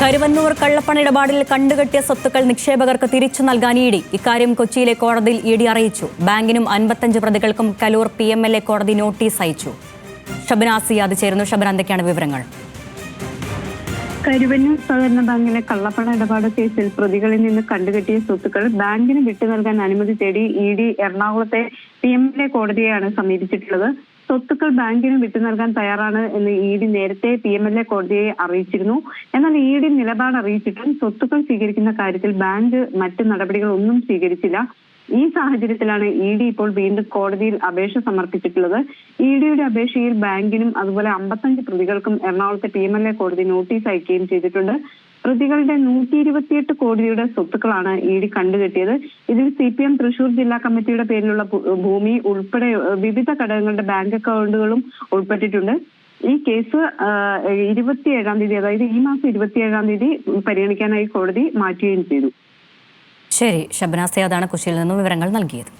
കരുവന്നൂർ കള്ളപ്പണ ഇടപാടിൽ കണ്ടുകെട്ടിയ സ്വത്തുക്കൾ നിക്ഷേപകർക്ക് തിരിച്ചു നൽകാൻ ഇഡി. ഇക്കാര്യം കൊച്ചിയിലെ കോടതിയിൽ ഇഡി അറിയിച്ചു. ബാങ്കിനും 55 പ്രതികൾക്കും കലൂർ PMLA കോടതി നോട്ടീസ് അയച്ചു. ഷബ്ന സിയാദ് ചേരുന്നു. ഷബ്ന, എന്തൊക്കെയാണ് വിവരങ്ങൾ? കരുവന്നൂർ സഹകരണ ബാങ്കിലെ കള്ളപ്പണ ഇടപാട് കേസിൽ പ്രതികളിൽ നിന്ന് കണ്ടുകെട്ടിയ സ്വത്തുക്കൾ ബാങ്കിന് വിട്ടു നൽകാൻ അനുമതി തേടി ഇഡി എറണാകുളത്തെ PMLA കോടതിയെയാണ് സമീപിച്ചിട്ടുള്ളത്. സ്വത്തുക്കൾ ബാങ്കിന് വിട്ടു നൽകാൻ തയ്യാറാണ് എന്ന് ഇഡി നേരത്തെ PMLA കോടതിയെ അറിയിച്ചിരുന്നു. എന്നാൽ ഇഡി നിലപാട് അറിയിച്ചിട്ടും സ്വത്തുക്കൾ സ്വീകരിക്കുന്ന കാര്യത്തിൽ ബാങ്ക് മറ്റ് നടപടികളൊന്നും സ്വീകരിച്ചില്ല. ഈ സാഹചര്യത്തിലാണ് ഇഡി ഇപ്പോൾ വീണ്ടും കോടതിയിൽ അപേക്ഷ സമർപ്പിച്ചിട്ടുള്ളത്. ഇഡിയുടെ അപേക്ഷയിൽ ബാങ്കിനും അതുപോലെ 55 പ്രതികൾക്കും എറണാകുളത്തെ PMLA കോടതി നോട്ടീസ് അയക്കുകയും ചെയ്തിട്ടുണ്ട്. പ്രതികളുടെ 128 കോടിയുടെ സ്വത്തുക്കളാണ് ഇഡി കണ്ടുകെട്ടിയത്. ഇതിൽ CPM തൃശൂർ ജില്ലാ കമ്മിറ്റിയുടെ പേരിലുള്ള ഭൂമി ഉൾപ്പെടെ വിവിധ ഘടകങ്ങളുടെ ബാങ്ക് അക്കൗണ്ടുകളും ഉൾപ്പെട്ടിട്ടുണ്ട്. ഈ കേസ് 27-ാം തീയതി, അതായത് ഈ മാസം 27-ാം തീയതി പരിഗണിക്കാനായി കോടതി മാറ്റുകയും ചെയ്തു. ശരി, ഷബ്ന സിയാദാണ് കൊച്ചിയിൽ നിന്നും വിവരങ്ങൾ നൽകിയത്.